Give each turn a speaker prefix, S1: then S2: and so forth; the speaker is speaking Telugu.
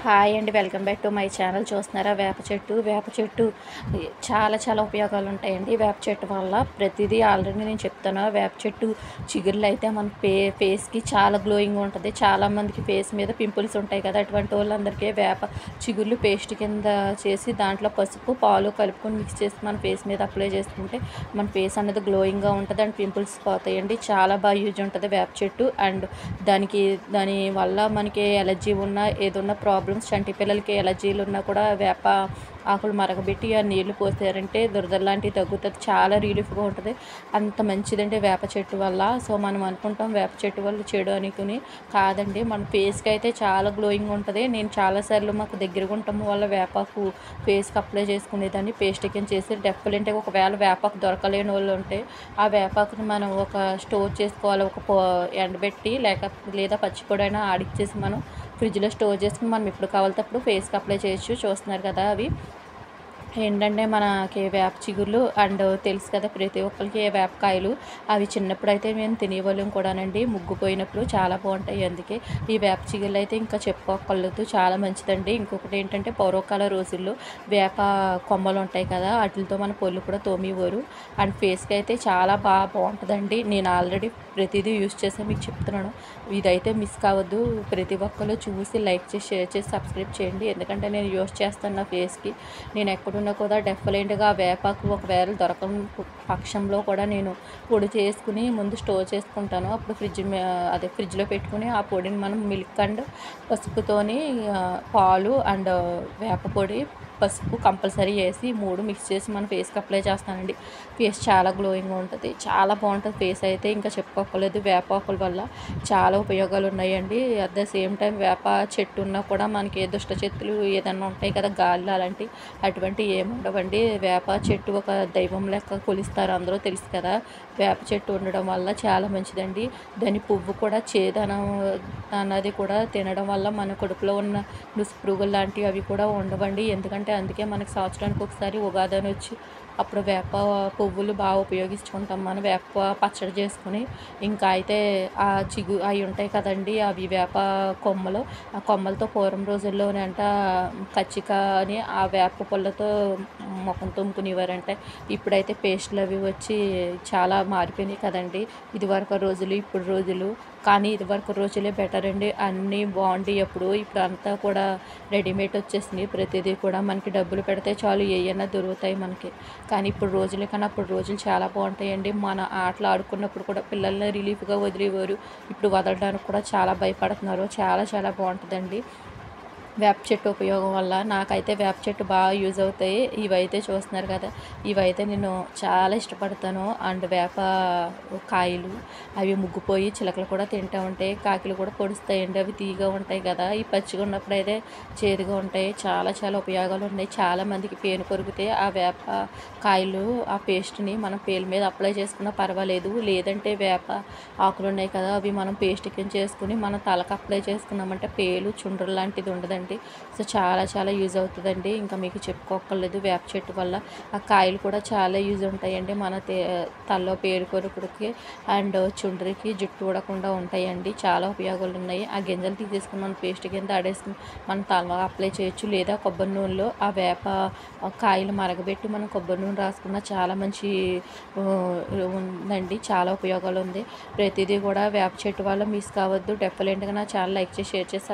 S1: హాయ్ అండి, welcome back to my channel. చూస్తున్నారా వేప చెట్టు చాలా చాలా ఉపయోగాలు ఉంటాయండి. వేప చెట్టు వల్ల ప్రతిదీ ఆల్రెడీ నేను చెప్తాను. వేప చెట్టు చిగుర్లు అయితే మన ఫేస్కి చాలా గ్లోయింగ్ ఉంటుంది. చాలామందికి ఫేస్ మీద పింపుల్స్ ఉంటాయి కదా, అటువంటి వాళ్ళందరికీ వేప చిగుర్లు పేస్ట్ కింద చేసి దాంట్లో పసుపు పాలు కలుపుకొని మిక్స్ చేసి మన ఫేస్ మీద అప్లై చేసుకుంటే మన ఫేస్ అనేది గ్లోయింగ్గా ఉంటుంది అండ్ పింపుల్స్ పోతాయండి. చాలా బాగా యూజ్ ఉంటుంది వేప చెట్టు. అండ్ దాని వల్ల మనకి ఎలర్జీ ఉన్నా ఏదన్నా ప్రాబ్లమ్స్, చంటి పిల్లలకి ఎలర్జీలు ఉన్నా కూడా వేప ఆకులు మరగబెట్టి ఆ నీళ్లు పోసారంటే దురదలు లాంటివి తగ్గుతుంది. చాలా రిలీఫ్గా ఉంటుంది. అంత మంచిదండి వేప చెట్టు వల్ల. సో మనం అనుకుంటాం వేప చెట్టు వల్ల చెడు అనుకుని, కాదండి, మన ఫేస్కి అయితే చాలా గ్లోయింగ్ ఉంటుంది. నేను చాలాసార్లు మాకు దగ్గరగా ఉండటం వల్ల వేపాకు ఫేస్కి అప్లై చేసుకునేదాన్ని, పేస్ట్ కింద చేసి. డెఫినెట్గా ఒకవేళ వేపాకు దొరకలేని వాళ్ళు ఉంటే ఆ వేపాకుని మనం ఒక స్టోర్ చేసుకోవాలి. ఎండబెట్టి లేదా పచ్చిపొడైనా ఆడిచ్చేసి మనం ఫ్రిడ్జ్లో స్టోర్ చేసుకుని మనం ఎప్పుడు కావాలితే అప్పుడు ఫేస్కి అప్లై చేయొచ్చు. చూస్తున్నారు కదా, అవి ఏంటంటే మనకి వేప చిగుర్లు అండ్ తెలుసు కదా ప్రతి ఒక్కరికి వేపకాయలు. అవి చిన్నప్పుడు అయితే మేము తినేవాళ్ళం కూడానండి, ముగ్గుపోయినప్పుడు చాలా బాగుంటాయి. అందుకే ఈ వేప చిగుర్లు అయితే ఇంకా చెప్పుకోకర్లేదు, చాలా మంచిదండి. ఇంకొకటి ఏంటంటే పూర్వకాల రోజుల్లో వేప కొమ్మలు ఉంటాయి కదా, వాటితో మన పళ్ళు కూడా తోమేవారు. అండ్ ఫేస్కి అయితే చాలా బాగుంటుందండి. నేను ఆల్రెడీ ప్రతిదీ యూజ్ చేసి మీకు చెప్తున్నాను. ఇదైతే మిస్ కావద్దు. ప్రతి ఒక్కరు చూసి లైక్ చేసి, షేర్ చేసి, సబ్స్క్రైబ్ చేయండి. ఎందుకంటే నేను యూజ్ చేస్తాను నా ఫేస్కి. నేను ఎక్కడున్నా కూడా డెఫినెట్గా వేపాకు ఒకవేళ దొరకని పక్షంలో కూడా నేను పొడి చేసుకుని ముందు స్టోర్ చేసుకుంటాను. అప్పుడు ఫ్రిడ్జ్లో పెట్టుకుని ఆ పొడిని మనం మిల్క్ అండ్ పసుపుతోని పాలు అండ్ వేప పొడి పసుపు కంపల్సరీ వేసి 3 మిక్స్ చేసి మన ఫేస్కి అప్లై చేస్తానండి. ఫేస్ చాలా గ్లోయింగ్గా ఉంటుంది, చాలా బాగుంటుంది ఫేస్ అయితే. ఇంకా చెప్పుకోకలేదు, వేపాకుల వల్ల చాలా ఉపయోగాలు ఉన్నాయండి. అట్ ద సేమ్ టైం వేప చెట్టు ఉన్నా కూడా మనకి దుష్ట చెట్టులు ఏదన్నా ఉంటాయి కదా, గాలి అలాంటి అటువంటి ఏముండవండి. వేప చెట్టు ఒక దైవం లెక్క కొలుస్తారు అందరూ, తెలుసు కదా. వేప చెట్టు ఉండడం వల్ల చాలా మంచిదండి. దాని పువ్వు కూడా చేదనం అన్నది కూడా తినడం వల్ల మన కడుపులో ఉన్న పురుగులు లాంటివి అవి కూడా ఉండవండి. ఎందుకంటే అందుకే మనకి సంవత్సరానికి ఒకసారి ఉగాది అని వచ్చి అప్పుడు వేప పువ్వులు బాగా ఉపయోగించుకుంటాం మనం, వేప పచ్చడి చేసుకుని. ఇంకా అయితే అవి ఉంటాయి కదండి, అవి వేప కొమ్మలు. ఆ కొమ్మలతో పూర్వం రోజుల్లోనే కచ్చిక అని ఆ వేప పుల్లతో ముఖం తుమ్ముకునేవారంటే. ఇప్పుడైతే పేస్టులు అవి వచ్చి చాలా మారిపోయినాయి కదండి, ఇదివరకు రోజులు ఇప్పుడు రోజులు. కానీ ఇదివరకు రోజులే బెటర్ అండి, అన్నీ బాగుండి. ఇప్పుడు అంతా కూడా రెడీమేడ్ వచ్చేసినాయి. ప్రతిదీ కూడా మనకి డబ్బులు పెడితే చాలు ఏవైనా దొరుకుతాయి మనకి. కానీ ఇప్పుడు రోజులే కన్నా అప్పుడు రోజులు చాలా బాగుంటాయండి. మన ఆటలు ఆడుకున్నప్పుడు కూడా పిల్లల్ని రిలీఫ్గా వదిలేవారు, ఇప్పుడు వదలడానికి కూడా చాలా భయపడుతున్నారు. చాలా చాలా బాగుంటుందండి వేప చెట్టు ఉపయోగం వల్ల. నాకైతే వేప చెట్టు బాగా యూజ్ అవుతాయి. ఇవైతే చూస్తున్నారు కదా, ఇవైతే నేను చాలా ఇష్టపడతాను. అండ్ వేప కాయలు అవి ముగ్గుపోయి చిలకలు కూడా తింటూ ఉంటాయి, కాకిలు కూడా పొడుస్తాయండి. అవి తీగా ఉంటాయి కదా, ఈ పచ్చిగా ఉన్నప్పుడు అయితే చేదుగా ఉంటాయి. చాలా చాలా ఉపయోగాలు ఉన్నాయి. చాలామందికి పేను కొరికితే ఆ వేప కాయలు ఆ పేస్ట్ని మనం పేలు మీద అప్లై చేసుకున్నా పర్వాలేదు. లేదంటే వేప ఆకులు ఉన్నాయి కదా, అవి మనం పేస్ట్ కింద చేసుకుని మన తలకు అప్లై చేసుకున్నామంటే పేలు చుండ్రు లాంటిది ఉండదండి. సో చాలా చాలా యూజ్ అవుతుందండి. ఇంకా మీకు చెప్పుకోకర్లేదు వేప చెట్టు వల్ల. ఆ కాయలు కూడా చాలా యూజ్ ఉంటాయండి మన తలలో పేరు కొరుకుడికి అండ్ చుండ్రికి, జుట్టు ఊడకుండా ఉంటాయండి. చాలా ఉపయోగాలు ఉన్నాయి. ఆ గింజలు తీసేసుకుని మన పేస్ట్ కింద ఆడేసుకుని మన తలలో అప్లై చేయొచ్చు. లేదా కొబ్బరి నూనెలో ఆ వేప కాయలు మరగబెట్టి మనం కొబ్బరి నూనె రాసుకున్న చాలా మంచి ఉందండి, చాలా ఉపయోగాలు ఉంది. ప్రతిదీ కూడా వేప చెట్టు వల్ల మిస్ కావద్దు. డెఫినెట్గా నా ఛానల్ లైక్ చేసి, షేర్ చేసి